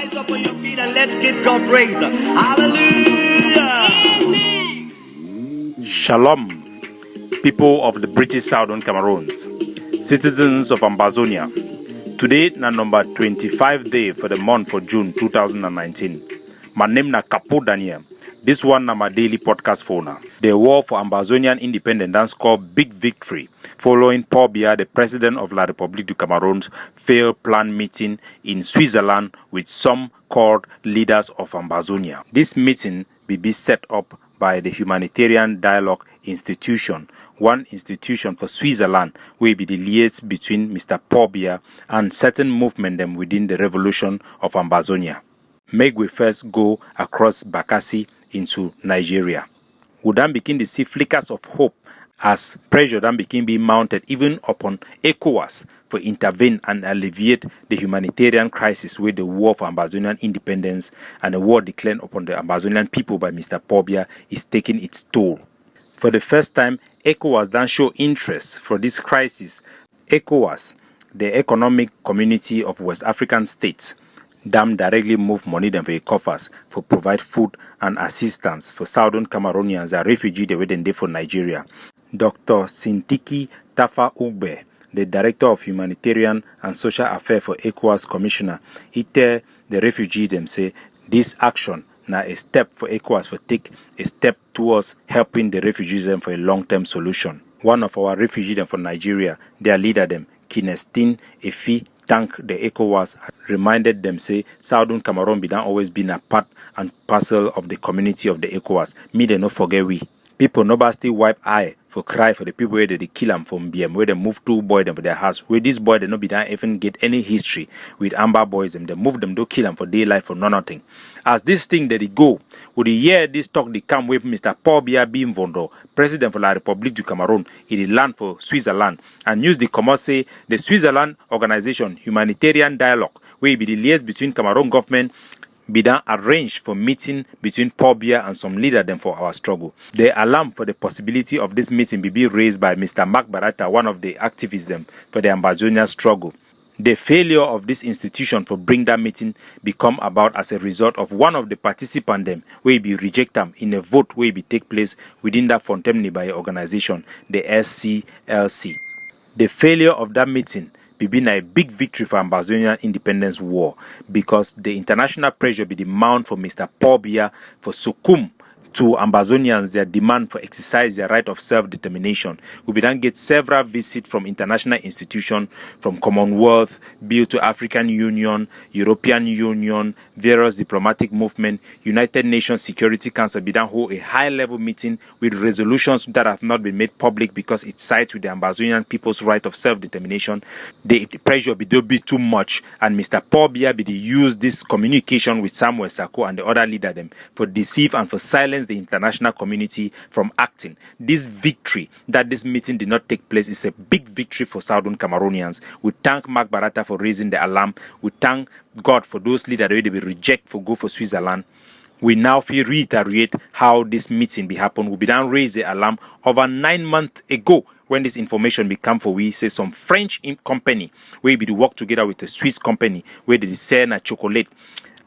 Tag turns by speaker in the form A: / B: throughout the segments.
A: Rise up on your feet and let's give God praise. Hallelujah.
B: Shalom, people of the British Southern Cameroons, citizens of Ambazonia. Today na number 25 day for the month for June 2019. My name na Capo Daniel. This one na my daily podcast for now. The war for Ambazonian independence done scored big victory following Paul Biya, the president of La République du Cameroon's failed planned meeting in Switzerland with some called leaders of Ambazonia. This meeting will be set up by the Humanitarian Dialogue Institution, one institution for Switzerland, will be the liaison between Mr. Paul Biya and certain movement them within the revolution of Ambazonia. Make we first go across Bakassi into Nigeria. We then begin to see flickers of hope as pressure then begin being mounted even upon ECOWAS for intervene and alleviate the humanitarian crisis with the war for Ambazonian independence and the war declared upon the Ambazonian people by Mr. Paul Biya is taking its toll. For the first time, ECOWAS then show interest for this crisis. ECOWAS, the Economic Community of West African States, them directly move money them for coffers for provide food and assistance for Southern Cameroonians and refugees they waiting there for Nigeria. Dr. Sintiki Tafa Ugbe, the Director of Humanitarian and Social Affairs for ECOWAS Commissioner, he tell the refugees them say this action now a step for ECOWAS for take a step towards helping the refugees them for a long-term solution. One of our refugees them from Nigeria, their leader them, Kinestine Efi, thank the ECOWAS and reminded them say Southern Cameroon be done always been a part and parcel of the community of the ECOWAS. Me they no forget we. People nobody still wipe eye for cry for the people where they kill them from BM, where they move two boys them for their house. Where this boy they no be done even get any history with Amber boys them. They move them, don't kill them for daylight for nothing. As this thing that they go, with the year this talk they come with Mr. Paul Biya Bimvondo, President for La République du Cameroon, in the land for Switzerland, and use the commerce say the Switzerland organization Humanitarian Dialogue, where be the liaison between Cameroon government be done arranged for meeting between Paul Biya and some leader them for our struggle. The alarm for the possibility of this meeting be raised by Mr. Mark Barata, one of the activists them for the Ambazonian struggle. The failure of this institution for bring that meeting become about as a result of one of the participants them will be reject them in a vote will be take place within that Fontaine by organization, the SCLC. The failure of that meeting be been a big victory for Ambazonian independence war because the international pressure be the mount for Mr. Paul Biya for succumb to Ambazonians their demand for exercise their right of self-determination. We then get several visits from international institutions, from Commonwealth, Bill to African Union, European Union, various diplomatic movements, United Nations Security Council be done hold a high-level meeting with resolutions that have not been made public because it sides with the Ambazonian people's right of self-determination. The pressure be too much, and Mr. Paul Biya be use this communication with Samuel Sako and the other leader them for deceive and for silence the international community from acting. This victory that this meeting did not take place is a big victory for Southern Cameroonians. We thank Mark Barata for raising the alarm. We thank God for those leaders that will reject for go for Switzerland. We now feel reiterate how this meeting be happen. We be done raise the alarm over 9 months ago when this information become for we say some French company where be to work together with a Swiss company where they sell a chocolate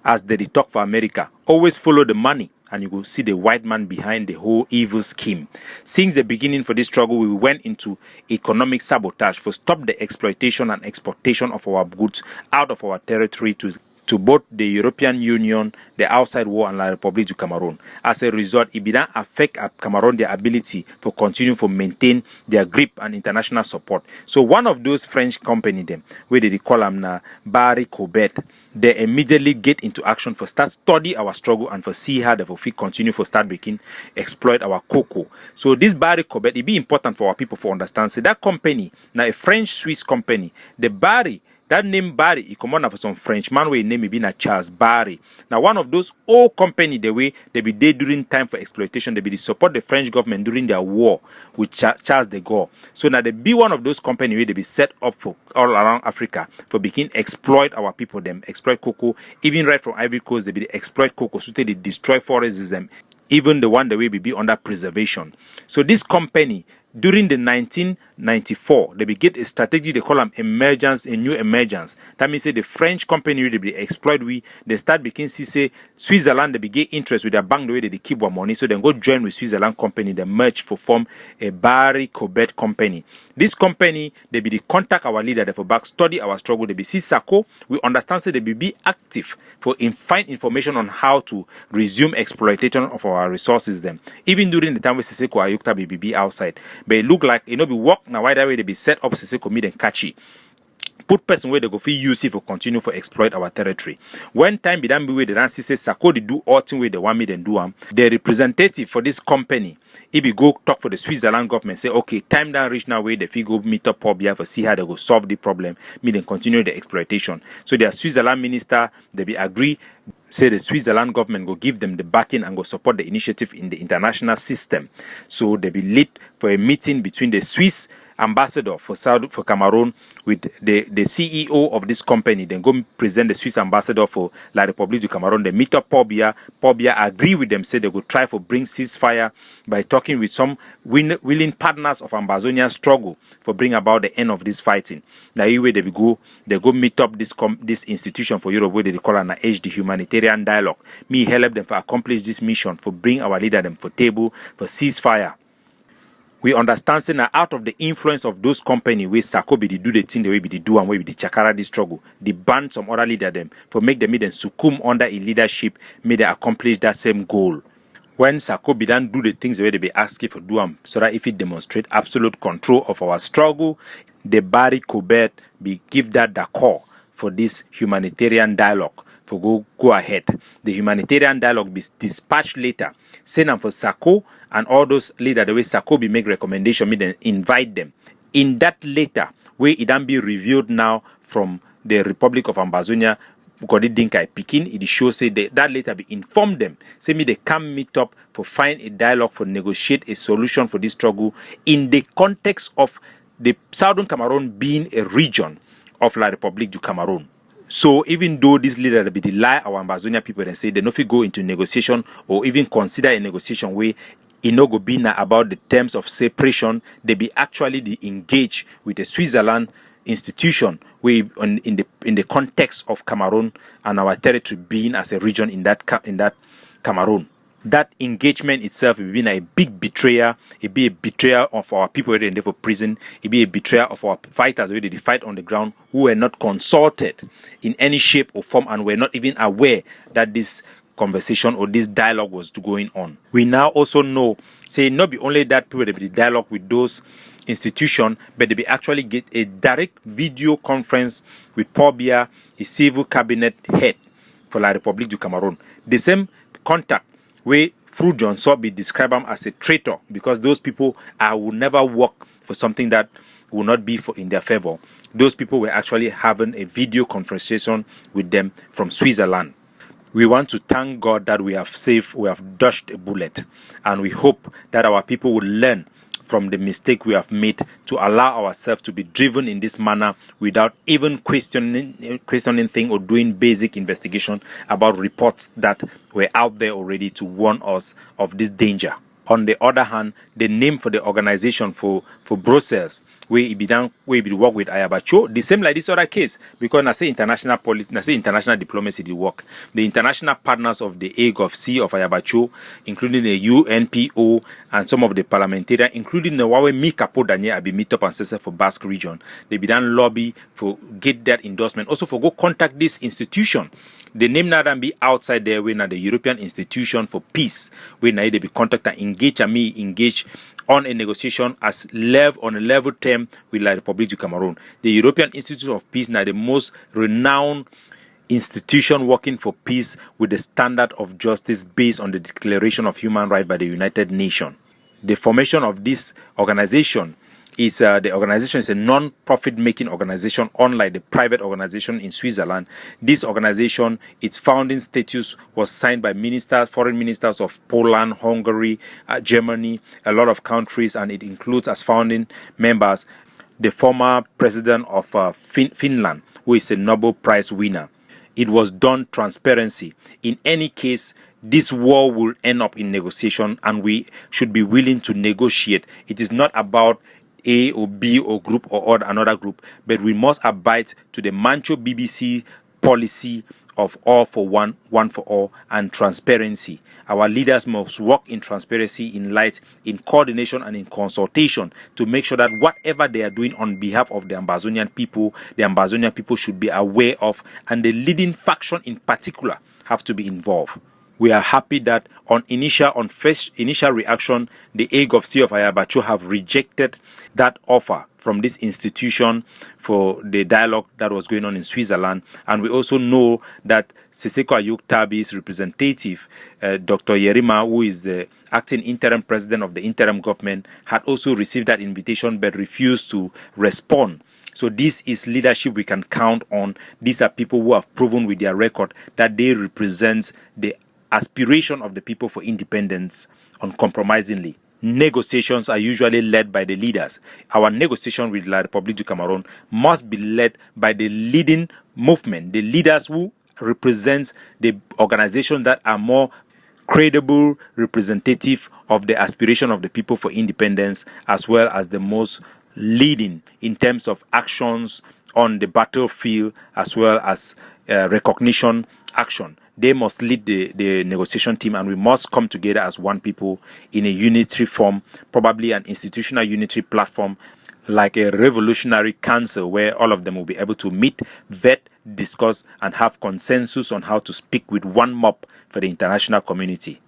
B: as they talk for America. Always follow the money and you will see the white man behind the whole evil scheme. Since the beginning for this struggle, we went into economic sabotage for stop the exploitation and exportation of our goods out of our territory to both the European Union, the outside world, and La République du Cameroon. As a result, it began affect Cameroon their ability for continue to maintain their grip and international support. So one of those French company them, where they call them na Barry Cobet, they immediately get into action for start study our struggle and for see how they will continue for start making exploit our cocoa. So this Barry Cobet, it be important for our people to understand. So that company, now a French Swiss company, the Barry. That name Barry, it come on for some Frenchman where name be na Charles Barry. Now one of those old company the way they be there during time for exploitation, they be support the French government during their war with Charles de Gaulle. So now they be one of those company where they be set up for all around Africa for begin exploit our people them, exploit cocoa, even right from Ivory Coast they be exploit cocoa, so they destroy forests them, even the one that will be under preservation. So this company during the 1994, they be get a strategy they call them emergence, a new emergence. That means say the French company they be exploit they start begin see say Switzerland they be get interest with their bank the way they keep our money, so then go join with Switzerland company, they merge for form a Barry Cobet company. This company they be the contact our leader they for back study our struggle, they be see Sako, we understand say they be active for find information on how to resume exploitation of our resources them. Even during the time when Siseko Ayukta be outside, but it look like be work now why that way they be set up Siseko meet and catchy. Put person where they go feel use it for continue for exploit our territory. When time be done be where the dance say Sako they do all thing where they want me then do the representative for this company, if be go talk for the Switzerland government, say okay, time down reach now where they go meet up Pobia for see how they go solve the problem, me then continue the exploitation. So their Switzerland minister they be agree, say the Switzerland government go give them the backing and go support the initiative in the international system. So they be lead for a meeting between the Swiss ambassador for Cameroon with the CEO of this company, then go present the Swiss ambassador for La République du Cameroon. They meet up Pobia agree with them, say they go try for bring ceasefire by talking with some willing partners of Ambazonian struggle for bring about the end of this fighting. Now way they go meet up this institution for Europe where they call an HD humanitarian dialogue. Me help them for accomplish this mission, for bring our leader them for table for ceasefire. We understand say now out of the influence of those companies where Sako be do the thing the way be do and way be the chakara this struggle, they ban some other leader them for make them then succumb under a leadership, may they accomplish that same goal. When Sako be done do the things the way they be asking for do them, so that if it demonstrate absolute control of our struggle, the Barry Cobet be give that the core for this humanitarian dialogue for go ahead. The humanitarian dialogue be dispatched later. Send them for Sako and all those leaders the way Sako be make recommendation, me then invite them. In that letter, where it then be reviewed now from the Republic of Ambazonia, because it dinka Pekin, it shows say that later be inform them. Say me they come meet up for find a dialogue for negotiate a solution for this struggle in the context of the Southern Cameroon being a region of La République du Cameroon. So even though this leader be the lie our Ambazonia people and say they no fit go into negotiation or even consider a negotiation where it no go be now about the terms of separation, they be actually engage with the Switzerland institution where in the context of Cameroon and our territory being as a region in that Cameroon. That engagement itself will be a big betrayal. It be a betrayal of our people who are in there for prison. It be a betrayal of our fighters who they fight on the ground, who were not consulted in any shape or form and were not even aware that this conversation or this dialogue was going on. We now also know, say not be only that people they be the dialogue with those institutions, but they be actually get a direct video conference with Pobia, a civil cabinet head for La République du Cameroon. The same contact where Fru Johnson be described as a traitor because those people will never work for something that will not be in their favor. Those people were actually having a video conversation with them from Switzerland. We want to thank God that we have dodged a bullet, and we hope that our people will learn from the mistake we have made to allow ourselves to be driven in this manner without even questioning things or doing basic investigation about reports that were out there already to warn us of this danger. On the other hand, the name for the organization for Brussels, where it be work with Ayabacho, the same like this other case, because I say international diplomacy the work. The international partners of the AGOF-C of Ayabacho, including the UNPO and some of the parliamentarians, including the Wawe Capo Daniel, be meet up and say for Basque region. They be done lobby for get that endorsement. Also for go contact this institution. The name now then be outside there when the European Institution for Peace, when they be contact and engage on a negotiation on a level term with La République du Cameroon. The European Institute of Peace now the most renowned institution working for peace with the standard of justice based on the Declaration of Human Rights by the United Nations. The formation of this organization is the organization is a non-profit making organization, unlike the private organization in Switzerland. This organization, its founding status was signed by foreign ministers of Poland, Hungary, Germany, a lot of countries, and it includes as founding members the former president of Finland, who is a Nobel Prize winner. It was done transparency. In any case, this war will end up in negotiation, and we should be willing to negotiate. It is not about A or B or group or another group, but we must abide to the Mancho BBC policy of all for one, one for all, and transparency. Our leaders must work in transparency, in light, in coordination, and in consultation to make sure that whatever they are doing on behalf of the Ambazonian people should be aware of, and the leading faction in particular have to be involved. We are happy that on first initial reaction, the AGOVC of Ayabacho have rejected that offer from this institution for the dialogue that was going on in Switzerland. And we also know that Siseko Ayuk Tabi's representative, Dr. Yerima, who is the acting interim president of the interim government, had also received that invitation but refused to respond. So this is leadership we can count on. These are people who have proven with their record that they represent the aspiration of the people for independence uncompromisingly. Negotiations are usually led by the leaders. Our negotiation with La République du Cameroon must be led by the leading movement, the leaders who represent the organizations that are more credible representative of the aspiration of the people for independence, as well as the most leading in terms of actions on the battlefield, as well as recognition action. They must lead the negotiation team, and we must come together as one people in a unitary form, probably an institutional unitary platform, like a revolutionary council where all of them will be able to meet, vet, discuss, and have consensus on how to speak with one mob for the international community.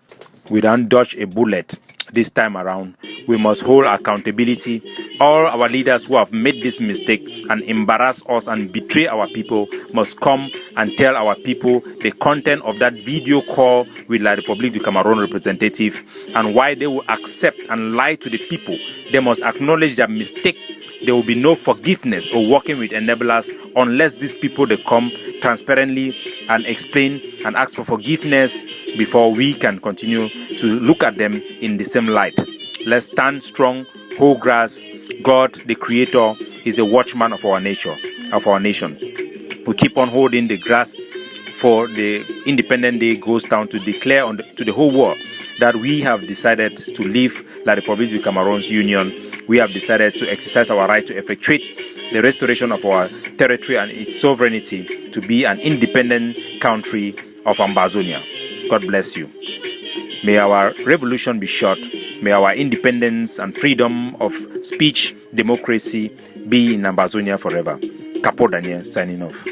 B: We don't dodge a bullet this time around. We must hold accountability. All our leaders who have made this mistake and embarrass us and betray our people must come and tell our people the content of that video call with La République du Cameroon representative and why they will accept and lie to the people. They must acknowledge their mistake. There will be no forgiveness or working with enablers unless these people they come transparently and explain and ask for forgiveness before we can continue to look at them in the same light. Let's stand strong, hold grass. God, the Creator, is the watchman of our nature, of our nation. We keep on holding the grass for the Independent Day goes down to declare to the whole world that we have decided to leave La République du Cameroon's union. We have decided to exercise our right to effectuate the restoration of our territory and its sovereignty to be an independent country of Ambazonia. God bless you. May our revolution be short. May our independence and freedom of speech, democracy be in Ambazonia forever. Capo Daniel signing off.